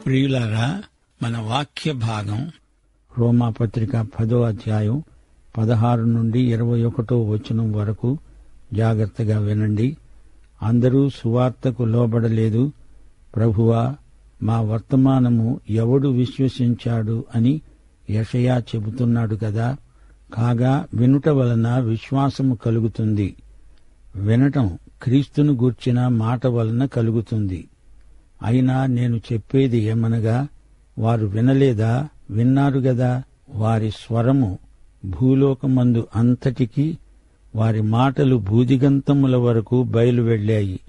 ప్రియులారా, మన వాక్య భాగం రోమాపత్రిక 10వ అధ్యాయం 16 నుండి 21వ వచనం వరకు జాగ్రత్తగా వినండి. అందరూ సువార్తకు లోబడలేదు. ప్రభువా, మా వర్తమానము ఎవడు విశ్వసించాడు అని యెషయా చెబుతున్నాడు కదా. కాగా వినుట వలన విశ్వాసము కలుగుతుంది, వినటం క్రీస్తును గూర్చిన మాట వలన కలుగుతుంది. అయినా నేను చెప్పేది ఏమనగా, వారు వినలేదా? విన్నారు గదా. వారి స్వరము భూలోకమందు అంతటికీ, వారి మాటలు భూదిగంతముల వరకు బయలువెళ్ళాయి.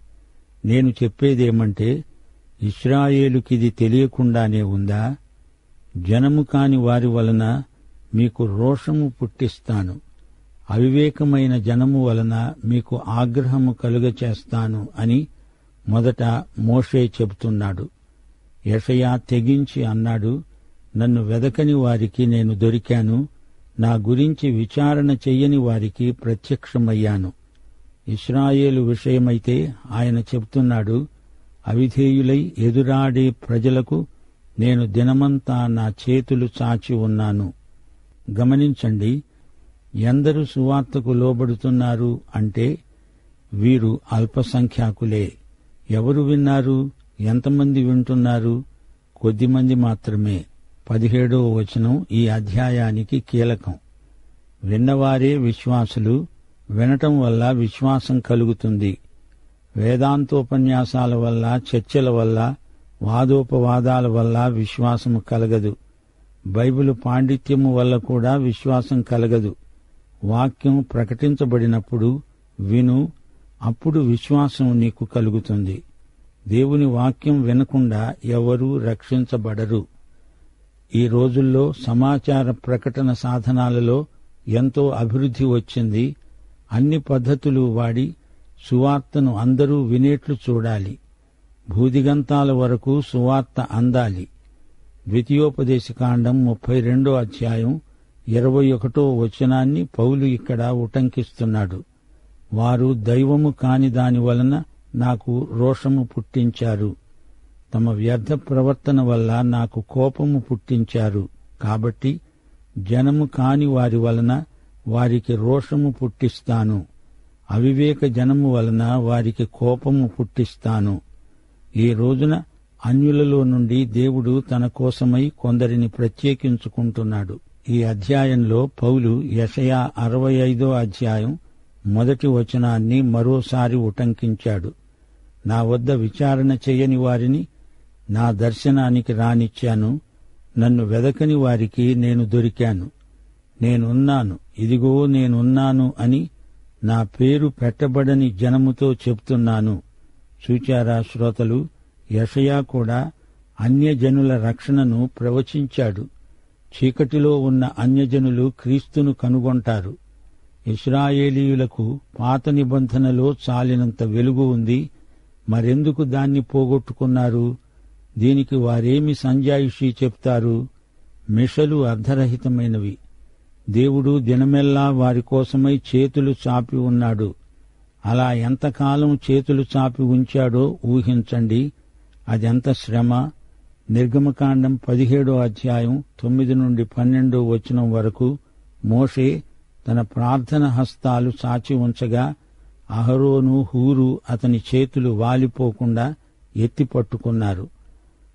నేను చెప్పేదేమంటే, ఇశ్రాయేలుకిది తెలియకుండానే ఉందా? జనము కాని వారి వలన మీకు రోషము పుట్టిస్తాను, అవివేకమైన జనము వలన మీకు ఆగ్రహము కలుగచేస్తాను అని మొదట మోషే చెబుతున్నాడు. యెషయా తెగించి అన్నాడు, నన్ను వెదకని వారికి నేను దొరికాను, నా గురించి విచారణ చెయ్యని వారికి ప్రత్యక్షమయ్యాను. ఇశ్రాయేలు విషయమైతే ఆయన చెబుతున్నాడు, అవిధేయులై ఎదురాడే ప్రజలకు నేను దినమంతా నా చేతులు చాచి ఉన్నాను. గమనించండి, ఎందరు సువార్తకు లోబడుతున్నారు అంటే వీరు అల్పసంఖ్యాకులే. ఎవరు విన్నారు? ఎంతమంది వింటున్నారు? కొద్దిమంది మాత్రమే. 17వ వచనం ఈ అధ్యాయానికి కీలకం. విన్నవారే విశ్వాసులు. వినటం వల్ల విశ్వాసం కలుగుతుంది. వేదాంతోపన్యాసాల వల్ల, చర్చల వల్ల, వాదోపవాదాల వల్ల విశ్వాసము కలగదు. బైబిలు పాండిత్యము వల్ల కూడా విశ్వాసం కలగదు. వాక్యం ప్రకటించబడినప్పుడు విను, అప్పుడు విశ్వాసం నీకు కలుగుతుంది. దేవుని వాక్యం వినకుండా ఎవరూ రక్షించబడరు. ఈ రోజుల్లో సమాచార ప్రకటన సాధనాలలో ఎంతో అభివృద్ధి వచ్చింది. అన్ని పద్ధతులు వాడి సువార్తను అందరూ వినేట్లు చూడాలి. భూదిగంతాల వరకు సువార్త అందాలి. ద్వితీయోపదేశకాండం 32వ అధ్యాయం 21వ వచనాన్ని పౌలు ఇక్కడ ఉటంకిస్తున్నాడు. వారు దైవము కాని దాని వలన నాకు రోషము పుట్టించారు, తమ వ్యర్థ ప్రవర్తన వల్ల నాకు కోపము పుట్టించారు. కాబట్టి జనము కాని వారి వలన వారికి రోషము పుట్టిస్తాను, అవివేక జనము వలన వారికి కోపము పుట్టిస్తాను. ఈ రోజున అన్యులలో నుండి దేవుడు తన కోసమై కొందరిని ప్రత్యేకించుకుంటున్నాడు. ఈ అధ్యాయంలో పౌలు యెషయా 65వ అధ్యాయం 1వ వచనాన్ని మరోసారి ఉటంకించాడు. నా వద్ద విచారణ చెయ్యని వారిని నా దర్శనానికి రానిచ్చాను, నన్ను వెదకని వారికి నేను దొరికాను. నేనున్నాను, ఇదిగో నేనున్నాను అని నా పేరు పెట్టబడని జనముతో చెప్తున్నాను. చూచారా శ్రోతలు, యెషయా కూడా అన్యజనుల రక్షణను ప్రవచించాడు. చీకటిలో ఉన్న అన్యజనులు క్రీస్తును కనుగొంటారు. ఇశ్రాయేలీయులకు పాత నిబంధనలో చాలినంత వెలుగు ఉంది, మరెందుకు దాన్ని పోగొట్టుకున్నారు? దీనికి వారేమి సంజాయిషీ చెప్తారు? మిషలు అర్ధరహితమైనవి. దేవుడు దినమెల్లా వారి కోసమై చేతులు చాపి ఉన్నాడు. అలా ఎంతకాలం చేతులు చాపి ఉంచాడో ఊహించండి. అదెంత శ్రమ! నిర్గమకాండం 17వ అధ్యాయం 9 నుండి 12వ వచనం వరకు మోషే తన ప్రార్థన హస్తాలు చాచి ఉంచగా అహరోను, హూరు అతని చేతులు వాలిపోకుండా ఎత్తి పట్టుకున్నారు.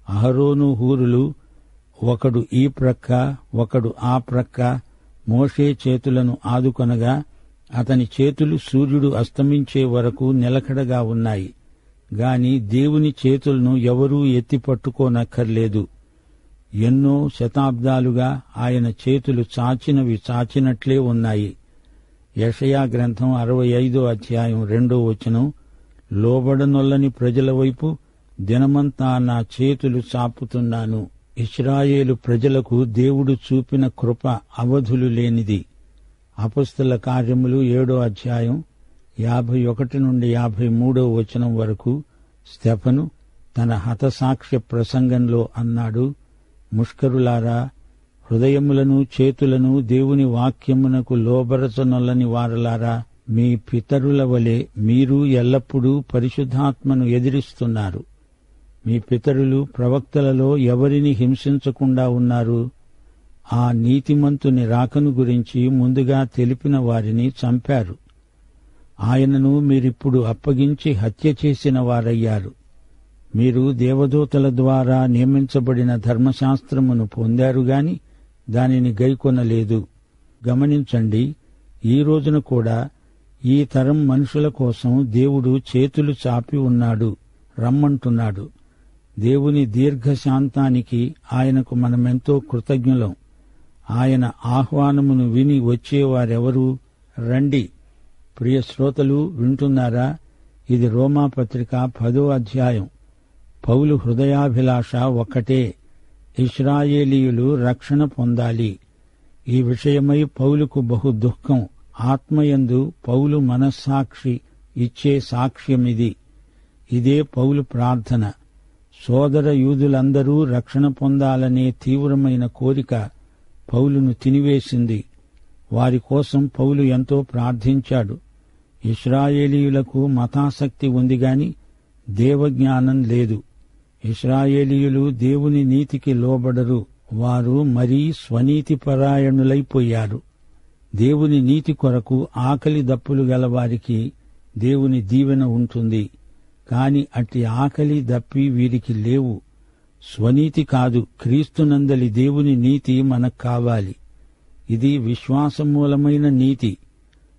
అహరోను, హూరులు ఒకడు ఈ ప్రక్క, ఒకడు ఆ ప్రక్క మోషే చేతులను ఆదుకొనగా అతని చేతులు సూర్యుడు అస్తమించే వరకు నిలకడగా ఉన్నాయి. గాని దేవుని చేతులను ఎవరూ ఎత్తి పట్టుకోనక్కర్లేదు. ఎన్నో శతాబ్దాలుగా ఆయన చేతులు చాచినవి చాచినట్లే ఉన్నాయి. యెషయా గ్రంథం 65వ అధ్యాయం 2వ వచనం, లోబడనొల్లని ప్రజల వైపు దినమంతా నా చేతులు చాపుతున్నాను. ఇశ్రాయేలు ప్రజలకు దేవుడు చూపిన కృప అవధులు లేనిది. అపొస్తలుల కార్యములు 7వ అధ్యాయం 51 నుండి 53వ వచనం వరకు స్తెఫను తన హతసాక్ష్య ప్రసంగంలో అన్నాడు, ముష్కరులారా, హృదయములను చేతులను దేవుని వాక్యమునకు లోబరచనొల్లని వారలారా, మీ పితరుల వలె మీరు ఎల్లప్పుడూ పరిశుద్ధాత్మను ఎదిరిస్తున్నారు. మీ పితరులు ప్రవక్తలలో ఎవరిని హింసించకుండా ఉన్నారు? ఆ నీతిమంతుని రాకను గురించి ముందుగా తెలిపిన వారిని చంపారు. ఆయనను మీరిప్పుడు అప్పగించి హత్య చేసిన వారయ్యారు. మీరు దేవదూతల ద్వారా నియమించబడిన ధర్మశాస్త్రమును పొందారు గాని దానిని గైకొనలేదు. గమనించండి, ఈ రోజున కూడా ఈ తరం మనుషుల కోసం దేవుడు చేతులు చాపి ఉన్నాడు, రమ్మంటున్నాడు. దేవుని దీర్ఘశాంతానికి ఆయనకు మనమెంతో కృతజ్ఞులం. ఆయన ఆహ్వానమును విని వచ్చేవారెవరు? రండి. ప్రియ శ్రోతలు, వింటున్నారా? ఇది రోమాపత్రిక 10వ అధ్యాయం. పౌలు హృదయాభిలాష ఒక్కటే, ఇశ్రాయేలీయులు రక్షణ పొందాలి. ఈ విషయమై పౌలుకు బహు దుఃఖం. ఆత్మయందు పౌలు మనస్సాక్షి ఇచ్చే సాక్ష్యమిది. ఇదే పౌలు ప్రార్థన. సోదర యూదులందరూ రక్షణ పొందాలనే తీవ్రమైన కోరిక పౌలును తినివేసింది. వారి కోసం పౌలు ఎంతో ప్రార్థించాడు. ఇశ్రాయేలీయులకు మతాసక్తి ఉంది గాని దేవజ్ఞానం లేదు. ఇశ్రాయేలీయులు దేవుని నీతికి లోబడరు. వారు మరీ స్వనీతిపరాయణులైపోయారు. దేవుని నీతి కొరకు ఆకలి దప్పులు గలవారికి దేవుని దీవెన ఉంటుంది. కాని అట్టి ఆకలి దప్పి వీరికి లేవు. స్వనీతి కాదు, క్రీస్తునందలి దేవుని నీతి మనకు కావాలి. ఇది విశ్వాసమూలమైన నీతి.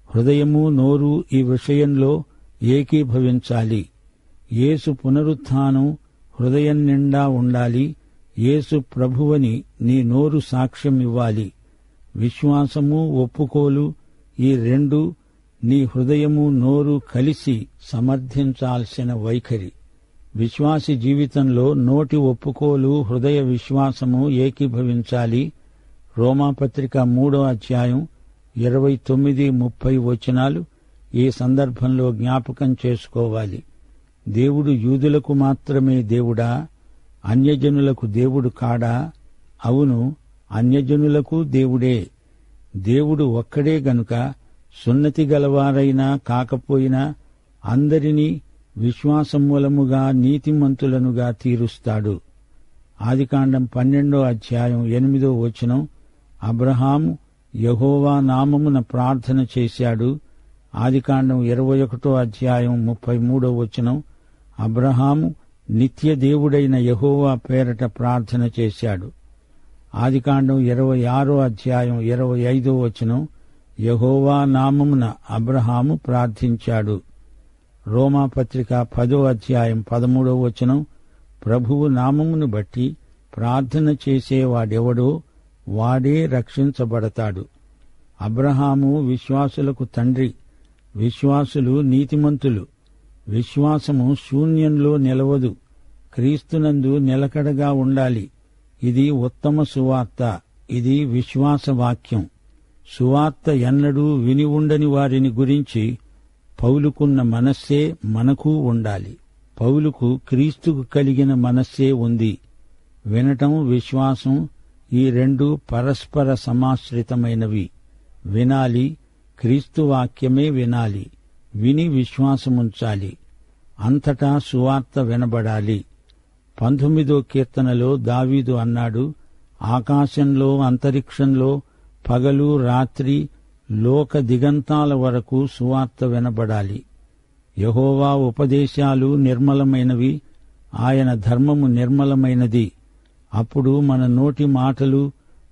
హృదయము నోరు ఈ విషయంలో ఏకీభవించాలి. యేసు పునరుత్థానం హృదయం నిండా ఉండాలి. యేసు ప్రభువని నీ నోరు సాక్ష్యమివ్వాలి. విశ్వాసము, ఒప్పుకోలు ఈ రెండు నీ హృదయము నోరు కలిసి సమర్థించాల్సిన వైఖరి. విశ్వాసి జీవితంలో నోటి ఒప్పుకోలు, హృదయ విశ్వాసము ఏకీభవించాలి. రోమాపత్రిక 3వ అధ్యాయం 29-30 వచనాలు ఈ సందర్భంలో జ్ఞాపకం చేసుకోవాలి. దేవుడు యూదులకు మాత్రమే దేవుడా? అన్యజనులకు దేవుడు కాడా? అవును, అన్యజనులకు దేవుడే. దేవుడు ఒక్కడే గనుక సున్నతి గలవారైనా కాకపోయినా అందరినీ విశ్వాసమూలముగా నీతిమంతులనుగా తీరుస్తాడు. ఆదికాండం 12వ అధ్యాయం 8వ వచనం, అబ్రహాము యెహోవా నామమున ప్రార్థన చేశాడు. ఆదికాండం 21వ అధ్యాయం 33వ వచనం, అబ్రహాము నిత్య దేవుడైన యెహోవా పేరట ప్రార్థన చేశాడు. ఆదికాండం 26వ అధ్యాయం 25వ వచనం, యెహోవా నామమున అబ్రహాము ప్రార్థించాడు. రోమాపత్రిక 10వ అధ్యాయం 13వ వచనం, ప్రభువు నామమును బట్టి ప్రార్థన చేసేవాడెవడో వాడే రక్షించబడతాడు. అబ్రహాము విశ్వాసులకు తండ్రి. విశ్వాసులు నీతిమంతులు. విశ్వాసము శూన్యంలో నిలవదు. క్రీస్తునందు నిలకడగా ఉండాలి. ఇది ఉత్తమ సువార్త. ఇది విశ్వాసవాక్యం. సువార్త ఎన్నడూ విని ఉండని వారిని గురించి పౌలుకున్న మనస్సే మనకు ఉండాలి. పౌలుకు క్రీస్తుకు కలిగిన మనస్సే ఉంది. వినటం, విశ్వాసం ఈ రెండు పరస్పర సమాశ్రితమైనవి. వినాలి, క్రీస్తు వాక్యమే వినాలి. విని విశ్వాసముంచాలి. అంతటా సువార్త వినబడాలి. 19వ కీర్తనలో దావీదు అన్నాడు, ఆకాశంలో అంతరిక్షంలో పగలు రాత్రి లోక దిగంతాల వరకు సువార్త వినబడాలి. యెహోవా ఉపదేశాలు నిర్మలమైనవి, ఆయన ధర్మము నిర్మలమైనది. అప్పుడు మన నోటి మాటలు,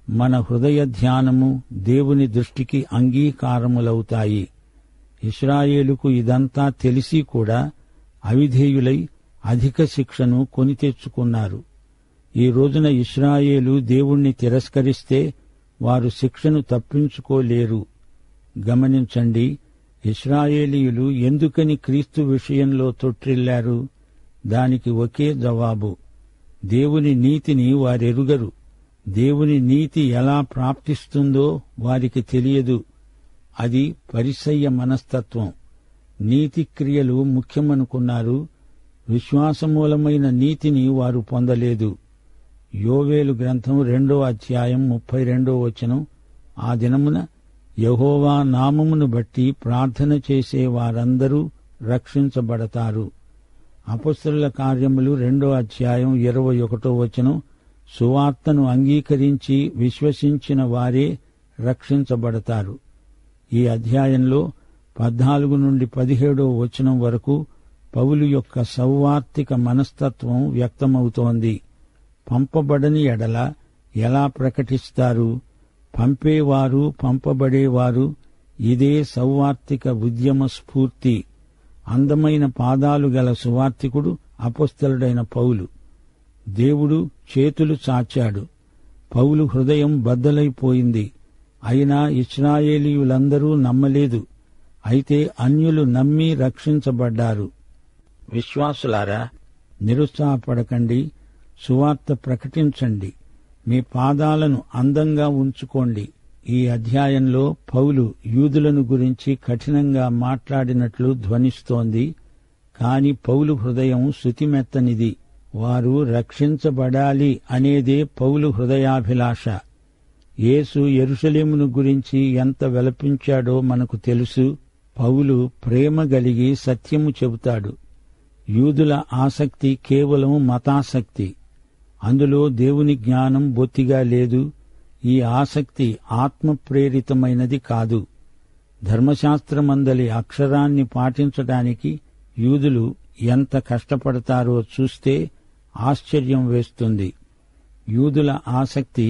మన హృదయ ధ్యానము దేవుని దృష్టికి అంగీకారములవుతాయి. ఇశ్రాయేలుకు ఇదంతా తెలిసి కూడా అవిధేయులై అధిక శిక్షను కొని తెచ్చుకున్నారు. ఈ రోజున ఇశ్రాయేలు దేవుణ్ణి తిరస్కరిస్తే వారు శిక్షను తప్పించుకోలేరు. గమనించండి, ఇశ్రాయేలీయులు ఎందుకని క్రీస్తు విషయంలో తొట్టిల్లారు? దానికి ఒకే జవాబు, దేవుని నీతిని వారెరుగరు. దేవుని నీతి ఎలా ప్రాప్తిస్తుందో వారికి తెలియదు. అది పరిసయ్య మనస్తత్వం. నీతి క్రియలు ముఖ్యమనుకున్నారు. విశ్వాసమూలమైన నీతిని వారు పొందలేదు. యోవేలు గ్రంథం 2వ అధ్యాయం 32వ వచనం, ఆ దినమున యెహోవా నామమును బట్టి ప్రార్థన చేసే వారందరూ రక్షించబడతారు. అపొస్తలుల కార్యములు 2వ అధ్యాయం 21వ వచనం, సువార్తను అంగీకరించి విశ్వసించిన వారే రక్షించబడతారు. ఈ అధ్యాయంలో 14 నుండి 17వ వచనం వరకు పౌలు యొక్క సౌవార్తిక మనస్తత్వం వ్యక్తమవుతోంది. పంపబడని ఎడల ఎలా ప్రకటిస్తారు? పంపేవారు, పంపబడేవారు, ఇదే సౌవార్తిక ఉద్యమ స్ఫూర్తి. అందమైన పాదాలు గల సువార్తికుడు అపొస్తలుడైన పౌలు. దేవుడు చేతులు చాచాడు. పౌలు హృదయం బద్దలైపోయింది. అయినా ఇశ్రాయేలీయులందరూ నమ్మలేదు. అయితే అన్యులు నమ్మి రక్షించబడ్డారు. విశ్వాసులారా, నిరుత్సాహపడకండి, సువార్త ప్రకటించండి, మీ పాదాలను అందంగా ఉంచుకోండి. ఈ అధ్యాయంలో పౌలు యూదులను గురించి కఠినంగా మాట్లాడినట్లు ధ్వనిస్తోంది. కాని పౌలు హృదయం శుతిమెత్తనిది. వారు రక్షించబడాలి అనేదే పౌలు హృదయాభిలాష. యేసు యెరూషలేమును గురించి ఎంత విలపించాడో మనకు తెలుసు. పౌలు ప్రేమ గలిగి సత్యము చెబుతాడు. యూదుల ఆసక్తి కేవలం మతాసక్తి. అందులో దేవుని జ్ఞానం బొత్తిగా లేదు. ఈ ఆసక్తి ఆత్మప్రేరితమైనది కాదు. ధర్మశాస్త్రమందలి అక్షరాన్ని పాటించడానికి యూదులు ఎంత కష్టపడతారో చూస్తే ఆశ్చర్యం వేస్తుంది. యూదుల ఆసక్తి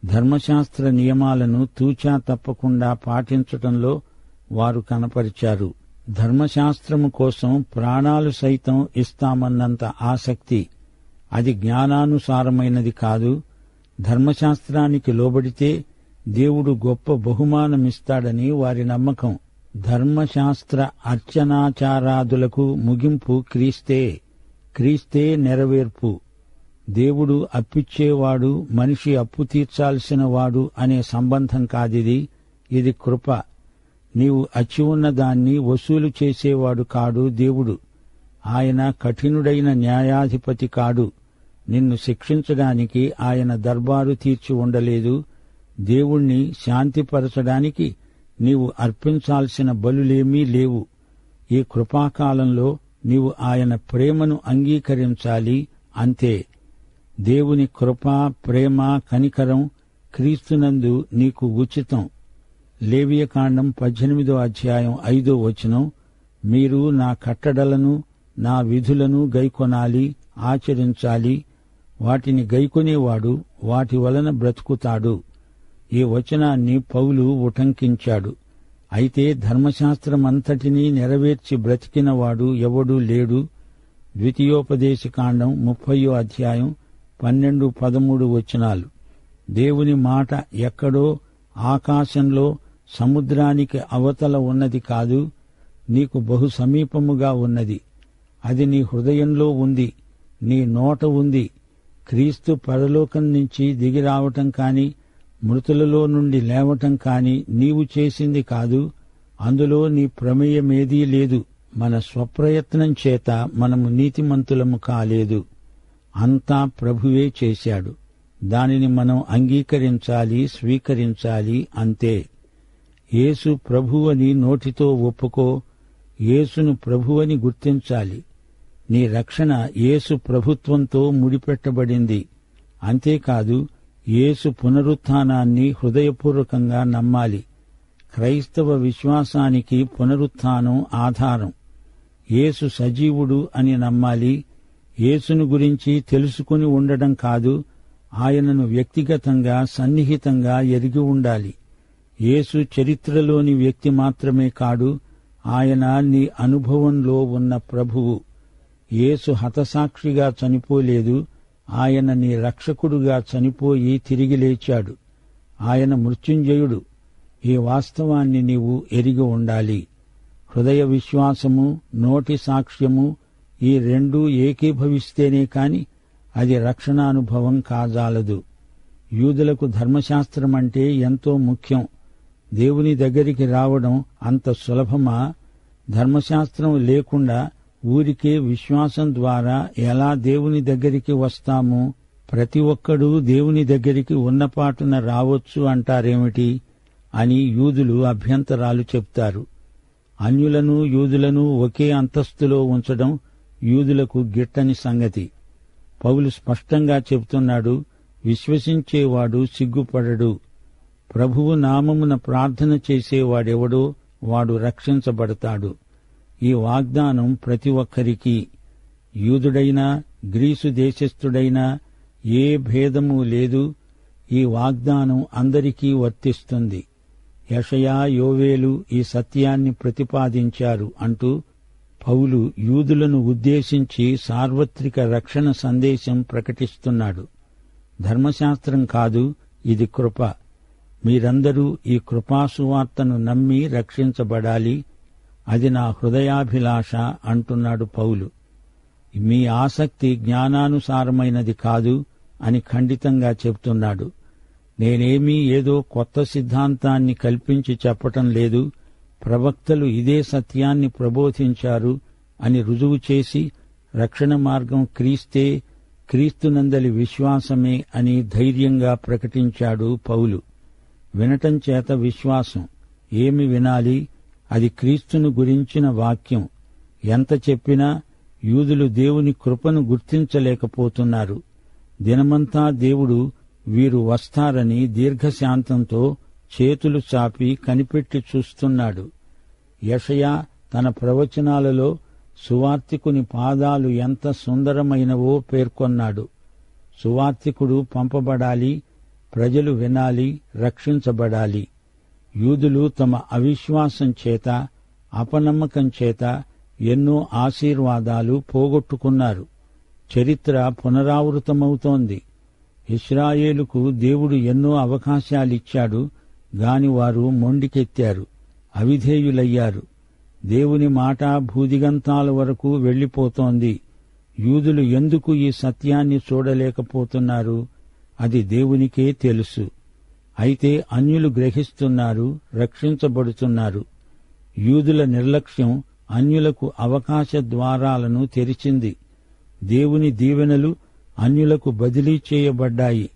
ధర్మశాస్త్ర నియమాలను తూచా తప్పకుండా పాటించటంలో వారు కనపరిచారు. ధర్మశాస్త్రము కోసం ప్రాణాలు సైతం ఇస్తామన్నంత ఆసక్తి. అది జ్ఞానానుసారమైనది కాదు. ధర్మశాస్త్రానికి లోబడితే దేవుడు గొప్ప బహుమానమిస్తాడని వారి నమ్మకం. ధర్మశాస్త్ర అర్చనాచారాదులకు ముగింపు క్రీస్తే. క్రీస్తే నెరవేర్పు. దేవుడు అప్పిచ్చేవాడు, మనిషి అప్పు తీర్చాల్సిన వాడు అనే సంబంధం కాదిది. ఇది కృప. నీవు అచ్చి ఉన్న దాన్ని వసూలు చేసేవాడు కాడు దేవుడు. ఆయన కఠినుడైన న్యాయాధిపతి కాడు. నిన్ను శిక్షించడానికి ఆయన దర్బారు తీర్చి ఉండలేదు. దేవుణ్ణి శాంతిపరచడానికి నీవు అర్పించాల్సిన బలులేమీ లేవు. ఈ కృపాకాలంలో నీవు ఆయన ప్రేమను అంగీకరించాలి, అంతే. దేవుని కృప, ప్రేమ, కనికరం క్రీస్తునందు నీకు ఉచితం. లేవియకాండం 18వ అధ్యాయం 5వ వచనం, మీరు నా కట్టడలను నా విధులను గైకొనాలి, ఆచరించాలి. వాటిని గైకొనేవాడు వాటి వలన బ్రతుకుతాడు. ఈ వచనాన్ని పౌలు ఉటంకించాడు. అయితే ధర్మశాస్త్రమంతటినీ నెరవేర్చి బ్రతికినవాడు ఎవడూ లేడు. ద్వితీయోపదేశకాండం 30వ అధ్యాయం 12, 13 వచనాలు. దేవుని మాట ఎక్కడో ఆకాశంలో సముద్రానికి అవతల ఉన్నది కాదు, నీకు బహు సమీపముగా ఉన్నది. అది నీ హృదయంలో ఉంది, నీ నోట ఉంది. క్రీస్తు పరలోకం నుంచి దిగిరావటం కాని, మృతులలో నుండి లేవటం కాని నీవు చేసింది కాదు. అందులో నీ ప్రమేయమేదీ లేదు. మన స్వప్రయత్నం చేత మనము నీతిమంతులము కాలేదు. అంతా ప్రభువే చేశాడు. దానిని మనం అంగీకరించాలి, స్వీకరించాలి, అంతే. యేసు ప్రభువని నోటితో ఒప్పుకో. యేసును ప్రభువని గుర్తించాలి. నీ రక్షణ యేసు ప్రభుత్వంతో ముడిపెట్టబడింది. అంతేకాదు, యేసు పునరుత్థానాన్ని హృదయపూర్వకంగా నమ్మాలి. క్రైస్తవ విశ్వాసానికి పునరుత్థానం ఆధారం. యేసు సజీవుడు అని నమ్మాలి. యేసును గురించి తెలుసుకుని ఉండడం కాదు, ఆయనను వ్యక్తిగతంగా సన్నిహితంగా ఎరిగి ఉండాలి. యేసు చరిత్రలోని వ్యక్తి మాత్రమే కాడు, ఆయన నీ అనుభవంలో ఉన్న ప్రభువు. యేసు హతసాక్షిగా చనిపోలేదు, ఆయన నీ రక్షకుడుగా చనిపోయి తిరిగి లేచాడు. ఆయన మృత్యుంజయుడు. ఈ వాస్తవాన్ని నీవు ఎరిగి ఉండాలి. హృదయ విశ్వాసము, నోటి సాక్ష్యము ఈ రెండూ ఏకీభవిస్తేనే కాని అది రక్షణానుభవం కాజాలదు. యూదులకు ధర్మశాస్త్రమంటే ఎంతో ముఖ్యం. దేవుని దగ్గరికి రావడం అంత సులభమా? ధర్మశాస్త్రం లేకుండా ఊరికే విశ్వాసం ద్వారా ఎలా దేవుని దగ్గరికి వస్తాము? ప్రతి ఒక్కడూ దేవుని దగ్గరికి ఉన్నపాటున రావచ్చు అంటారేమిటి అని యూదులు అభ్యంతరాలు చెప్తారు. అన్యులను యూదులను ఒకే అంతస్తులో ఉంచడం యూదులకు గిట్టని సంగతి. పౌలు స్పష్టంగా చెబుతున్నాడు, విశ్వసించేవాడు సిగ్గుపడడు. ప్రభువు నామమున ప్రార్థన చేసేవాడెవడో వాడు రక్షించబడతాడు. ఈ వాగ్దానం ప్రతి ఒక్కరికీ, యూదుడైనా గ్రీసు దేశస్థుడైనా ఏ భేదమూ లేదు. ఈ వాగ్దానం అందరికీ వర్తిస్తుంది. యెషయా, యోవేలు ఈ సత్యాన్ని ప్రతిపాదించారు అంటూ పౌలు యూదులను ఉద్దేశించి సార్వత్రిక రక్షణ సందేశం ప్రకటిస్తున్నాడు. ధర్మశాస్త్రం కాదు, ఇది కృప. మీరందరూ ఈ కృపాసువార్తను నమ్మి రక్షించబడాలి. అది నా హృదయాభిలాష అంటున్నాడు పౌలు. మీ ఆసక్తి జ్ఞానానుసారమైనది కాదు అని ఖండితంగా చెబుతున్నాడు. నేనేమీ ఏదో కొత్త సిద్ధాంతాన్ని కల్పించి చెప్పటం లేదు. ప్రవక్తలు ఇదే సత్యాన్ని ప్రబోధించారు అని రుజువు చేసి రక్షణ మార్గం క్రీస్తే, క్రీస్తునందలి విశ్వాసమే అని ధైర్యంగా ప్రకటించాడు పౌలు. వినటం చేత విశ్వాసం. ఏమి వినాలి? అది క్రీస్తును గురించిన వాక్యం. ఎంత చెప్పినా యూదులు దేవుని కృపను గుర్తించలేకపోతున్నారు. దినమంతా దేవుడు వీరు వస్తారని దీర్ఘశాంతంతో చేతులు చాపి కనిపెట్టి చూస్తున్నాడు. యెషయా తన ప్రవచనాలలో సువార్తికుని పాదాలు ఎంత సుందరమైనవో పేర్కొన్నాడు. సువార్తికుడు పంపబడాలి, ప్రజలు వినాలి, రక్షించబడాలి. యూదులు తమ అవిశ్వాసం చేత, అపనమ్మకం చేత ఎన్నో ఆశీర్వాదాలు పోగొట్టుకున్నారు. చరిత్ర పునరావృతమవుతోంది. ఇశ్రాయేలుకు దేవుడు ఎన్నో అవకాశాలిచ్చాడు గాని వారు మొండికెత్తారు, అవిధేయులయ్యారు. దేవుని మాట భూదిగంతాల వరకు వెళ్లిపోతోంది. యూదులు ఎందుకు ఈ సత్యాన్ని చూడలేకపోతున్నారు? అది దేవునికే తెలుసు. అయితే అన్యులు గ్రహిస్తున్నారు, రక్షించబడుతున్నారు. యూదుల నిర్లక్ష్యం అన్యులకు అవకాశ ద్వారాలను తెరిచింది. దేవుని దీవెనలు అన్యులకు బదిలీ చేయబడ్డాయి.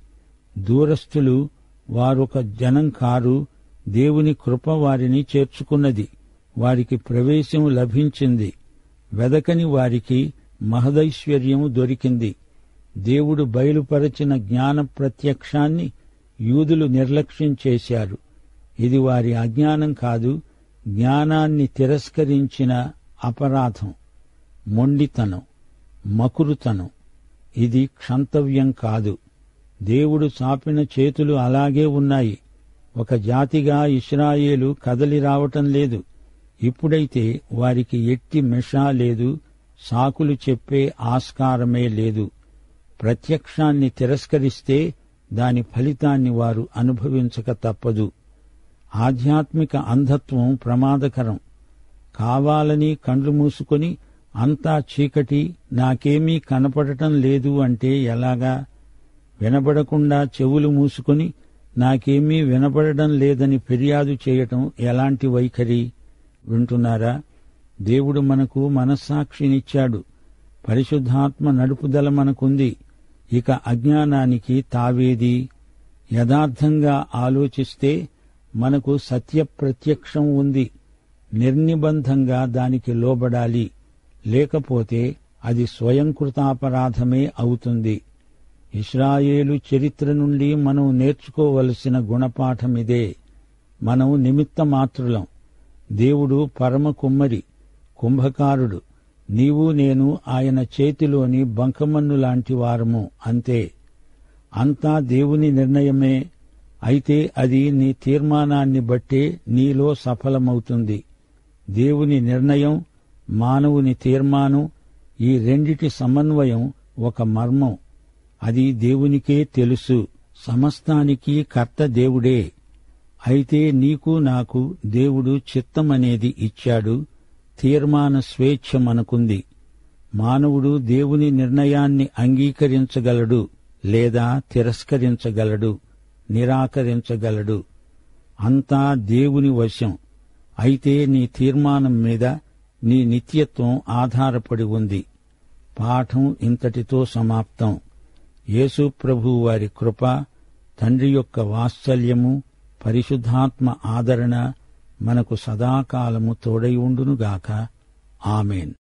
దూరస్థులు వారొక జనం కారు. దేవుని కృప వారిని చేర్చుకున్నది. వారికి ప్రవేశం లభించింది. వెదకని వారికి మహదైశ్వర్యము దొరికింది. దేవుడు బయలుపరచిన జ్ఞాన ప్రత్యక్షాన్ని యూదులు నిర్లక్ష్యం చేశారు. ఇది వారి అజ్ఞానం కాదు, జ్ఞానాన్ని తిరస్కరించిన అపరాధం, మొండితనం, మకురుతనం. ఇది క్షంతవ్యం కాదు. దేవుడు చాపిన చేతులు అలాగే ఉన్నాయి. ఒక జాతిగా ఇశ్రాయేలు కదలి రావటం లేదు. ఇప్పుడైతే వారికి ఎట్టి మెషా లేదు, సాకులు చెప్పే ఆస్కారమే లేదు. ప్రత్యక్షాన్ని తిరస్కరిస్తే దాని ఫలితాన్ని వారు అనుభవించక తప్పదు. ఆధ్యాత్మిక అంధత్వం ప్రమాదకరం. కావాలని కండ్లు మూసుకొని అంతా చీకటి, నాకేమీ కనపడటం లేదు అంటే ఎలాగా? వినబడకుండా చెవులు మూసుకొని నాకేమీ వినబడడం లేదని ఫిర్యాదు చేయటం ఎలాంటి వైఖరి? వింటున్నారా? దేవుడు మనకు మనస్సాక్షినిచ్చాడు. పరిశుద్ధాత్మ నడుపుదల మనకుంది. ఇక అజ్ఞానానికి తావేది? యథార్థంగా ఆలోచిస్తే మనకు సత్య ప్రత్యక్షం ఉంది. నిర్నిబంధంగా దానికి లోబడాలి. లేకపోతే అది స్వయంకృతాపరాధమే అవుతుంది. ఇశ్రాయేలు చరిత్ర నుండి మనం నేర్చుకోవలసిన గుణపాఠమిదే. మనం నిమిత్త మాత్రులం. దేవుడు పరమ కుమ్మరి, కుంభకారుడు. నీవు నేను ఆయన చేతిలోని బంకమన్ను లాంటి వారము, అంతే. అంతా దేవుని నిర్ణయమే. అయితే అది నీ తీర్మానాన్ని బట్టే నీలో సఫలమవుతుంది. దేవుని నిర్ణయం, మానవుని తీర్మానం, ఈ రెండిటి సమన్వయం ఒక మర్మం. అది దేవునికే తెలుసు. సమస్తానికి కర్త దేవుడే. అయితే నీకు నాకు దేవుడు చిత్తమనేది ఇచ్చాడు. తీర్మాన స్వేచ్ఛ మనకుంది. మానవుడు దేవుని నిర్ణయాన్ని అంగీకరించగలడు లేదా తిరస్కరించగలడు, నిరాకరించగలడు. అంతా దేవుని వశం. అయితే నీ తీర్మానం మీద నీ నిత్యత్వం ఆధారపడి ఉంది. పాఠం ఇంతటితో సమాప్తం. యేసు ప్రభువు వారి కృప, తండ్రి యొక్క వాత్సల్యము, పరిశుద్ధాత్మ ఆదరణ మనకు సదాకాలము తోడై ఉండునుగాక. ఆమేన్.